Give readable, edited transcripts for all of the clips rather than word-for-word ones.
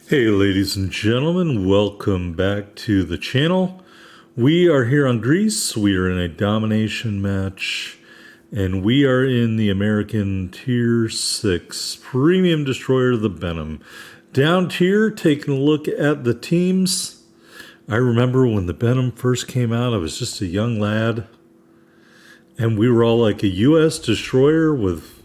Hey ladies and gentlemen, welcome back to the channel. We are here on Greece. We are in a domination match and we are in the American Tier 6 Premium Destroyer, the Benham. Down tier, taking a look at the teams. I remember when the Benham first came out, I was just a young lad and we were all like a US destroyer with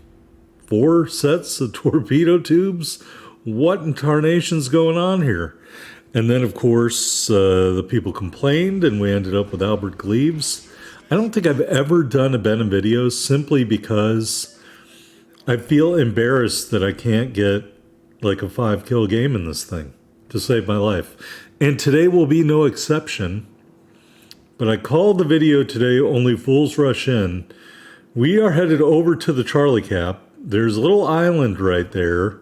4 sets of torpedo tubes. What in tarnation's going on here? And then, of course, the people complained, and we ended up with Albert Gleaves. I don't think I've ever done a Benham video simply because I feel embarrassed that I can't get like a 5-kill game in this thing to save my life. And today will be no exception. But I called the video today, Only Fools Rush In. We are headed over to the Charlie Cap. There's a little island right there.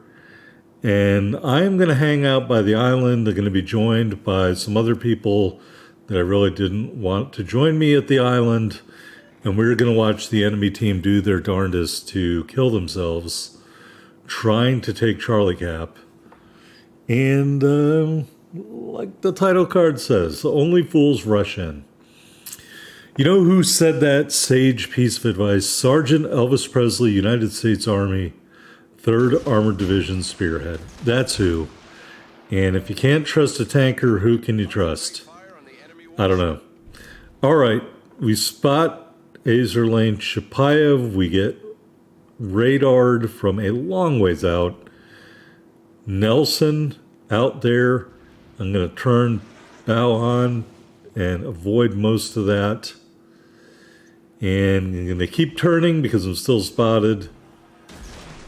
And I am going to hang out by the island. They're going to be joined by some other people that I really didn't want to join me at the island. And we're going to watch the enemy team do their darndest to kill themselves, trying to take Charlie Cap. And like the title card says, only fools rush in. You know who said that sage piece of advice? Sergeant Elvis Presley, United States Army, 3rd Armored Division Spearhead. That's who. And if you can't trust a tanker, who can you trust? I don't know. All right. We spot Azerlane Chapayev. We get radared from a long ways out. Nelson out there. I'm going to turn bow on and avoid most of that. And I'm going to keep turning because I'm still spotted.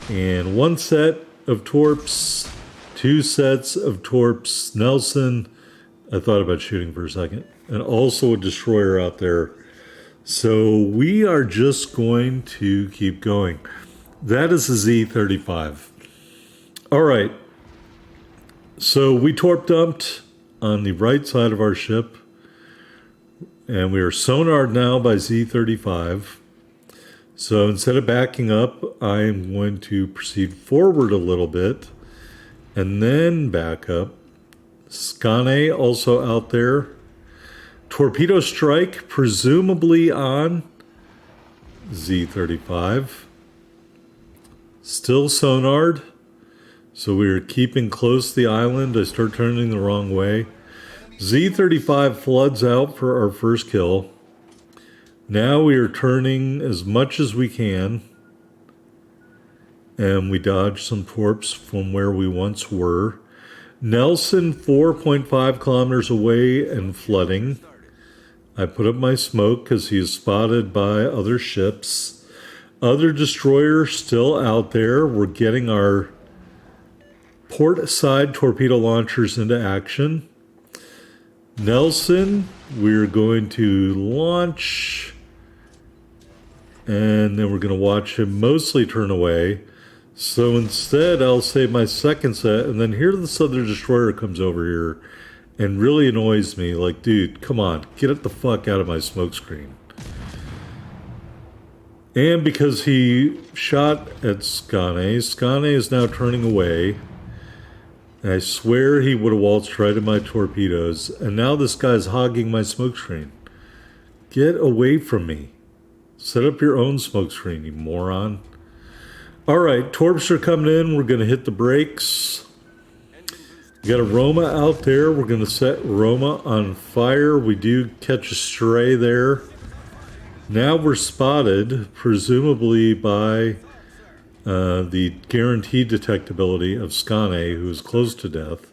And 1 set of torps, 2 sets of torps. Nelson, I thought about shooting for a second. And also a destroyer out there. So we are just going to keep going. That is a Z-35. All right. So we torp dumped on the right side of our ship. And we are sonared now by Z-35. So instead of backing up, I am going to proceed forward a little bit and then back up. Skane also out there. Torpedo strike, presumably on Z-35. Still sonared. So we are keeping close to the island. I start turning the wrong way. Z-35 floods out for our first kill. Now we are turning as much as we can, and we dodge some torps from where we once were. Nelson, 4.5 kilometers away and flooding. I put up my smoke because he is spotted by other ships. Other destroyers still out there. We're getting our port side torpedo launchers into action. Nelson, we're going to launch, and then we're going to watch him mostly turn away. So instead, I'll save my second set, and then here this other destroyer comes over here and really annoys me. Like, dude, come on, get the fuck out of my smoke screen. And because he shot at Skane, Skane is now turning away. I swear he would have waltzed right in my torpedoes. And now this guy's hogging my smoke screen. Get away from me. Set up your own smoke screen, you moron. All right, torps are coming in. We're going to hit the brakes. We got a Roma out there. We're going to set Roma on fire. We do catch a stray there. Now we're spotted, presumably by the guaranteed detectability of Skane, who is close to death.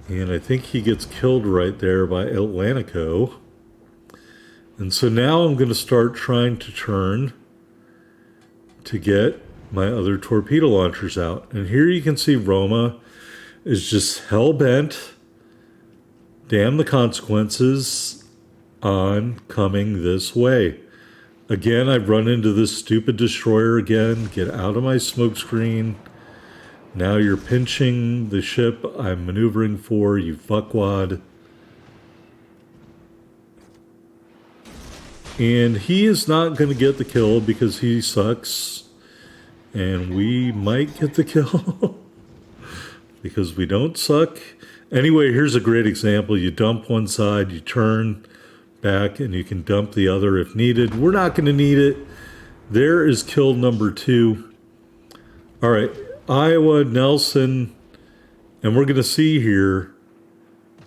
And I think he gets killed right there by Atlantico. And so now I'm going to start trying to turn to get my other torpedo launchers out. And here you can see Roma is just hell-bent, damn the consequences, on coming this way. Again, I've run into this stupid destroyer again. Get out of my smoke screen. Now you're pinching the ship I'm maneuvering for, you fuckwad. And he is not going to get the kill because he sucks. And we might get the kill. because we don't suck. Anyway, here's a great example. You dump one side, you turn back, and you can dump the other if needed. We're not going to need it. There is kill number 2. All right, Iowa, Nelson, and we're going to see here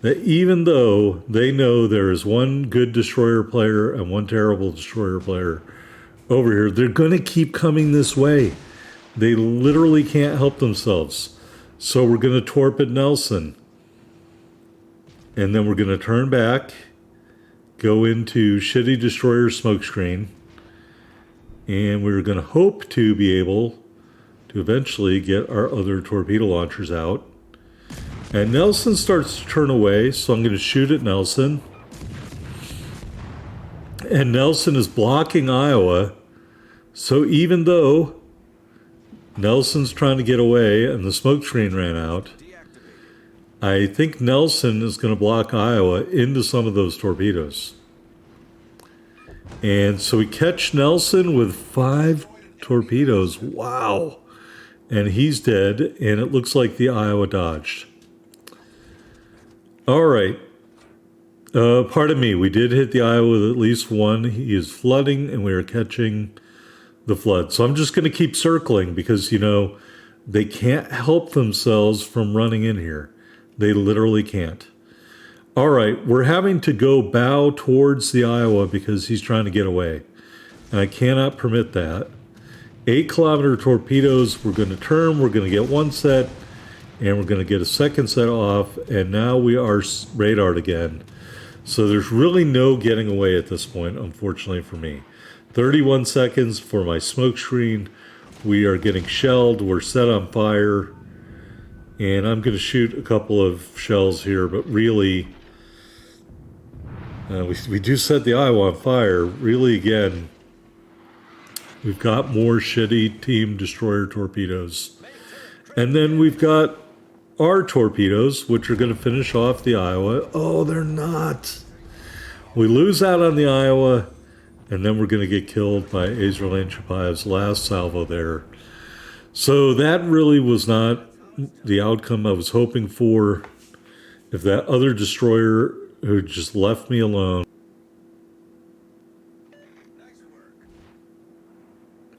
that even though they know there is one good destroyer player and one terrible destroyer player over here, they're going to keep coming this way. They literally can't help themselves. So we're going to torpedo Nelson. And then we're going to turn back, go into shitty destroyer smokescreen, and we're going to hope to be able to eventually get our other torpedo launchers out. And Nelson starts to turn away, so I'm going to shoot at Nelson. And Nelson is blocking Iowa. So even though Nelson's trying to get away and the smoke screen ran out, I think Nelson is going to block Iowa into some of those torpedoes. And so we catch Nelson with 5 torpedoes. Wow. And he's dead, and it looks like the Iowa dodged. All right. Pardon me. We did hit the Iowa with at least one. He is flooding, and we are catching the flood. So I'm just going to keep circling because, you know, they can't help themselves from running in here. They literally can't. All right. We're having to go bow towards the Iowa because he's trying to get away. And I cannot permit that. 8-kilometer torpedoes. We're going to turn. We're going to get one set. And we're going to get a second set off, and now we are radared again. So there's really no getting away at this point, unfortunately for me. 31 seconds for my smoke screen. We are getting shelled. We're set on fire. And I'm going to shoot a couple of shells here, but really, we do set the Iowa on fire. Really, again, we've got more shitty team destroyer torpedoes. And then we've got our torpedoes, which are going to finish off the Iowa. Oh, they're not. We lose out on the Iowa, and then we're going to get killed by Azrael Chapaev's last salvo there. So that really was not the outcome I was hoping for. If that other destroyer who just left me alone.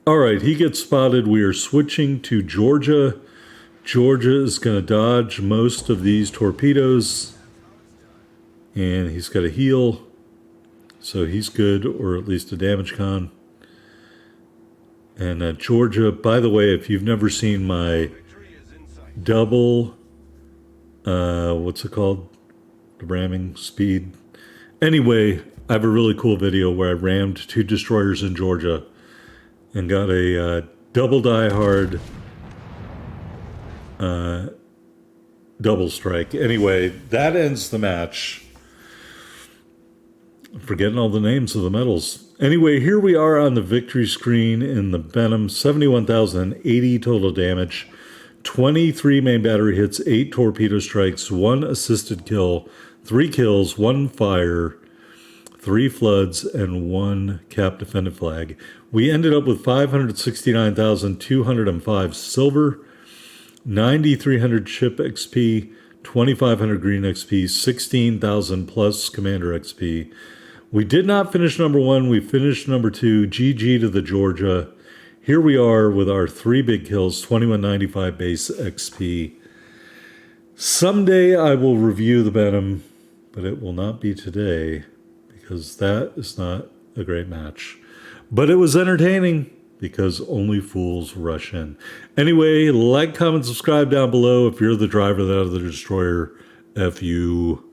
All right, he gets spotted. We are switching to Georgia. Georgia is going to dodge most of these torpedoes, and he's got a heal, so he's good, or at least a damage con. And Georgia, by the way, if you've never seen my double, what's it called? The ramming speed. Anyway, I have a really cool video where I rammed 2 destroyers in Georgia and got a double die-hard double strike. Anyway, that ends the match. I'm forgetting all the names of the medals. Anyway, here we are on the victory screen in the Benham. 71,080 total damage, 23 main battery hits, 8 torpedo strikes, 1 assisted kill, 3 kills, 1 fire, 3 floods, and 1 cap defended flag. We ended up with 569,205 silver, 9,300 ship XP, 2,500 green XP, 16,000 plus commander XP. We did not finish number 1. We finished number 2. GG to the Georgia. Here we are with our 3 big kills, 2,195 base XP. Someday I will review the Benham, but it will not be today because that is not a great match. But it was entertaining, because only fools rush in. Anyway, like, comment, subscribe down below if you're the driver of that other destroyer. F you.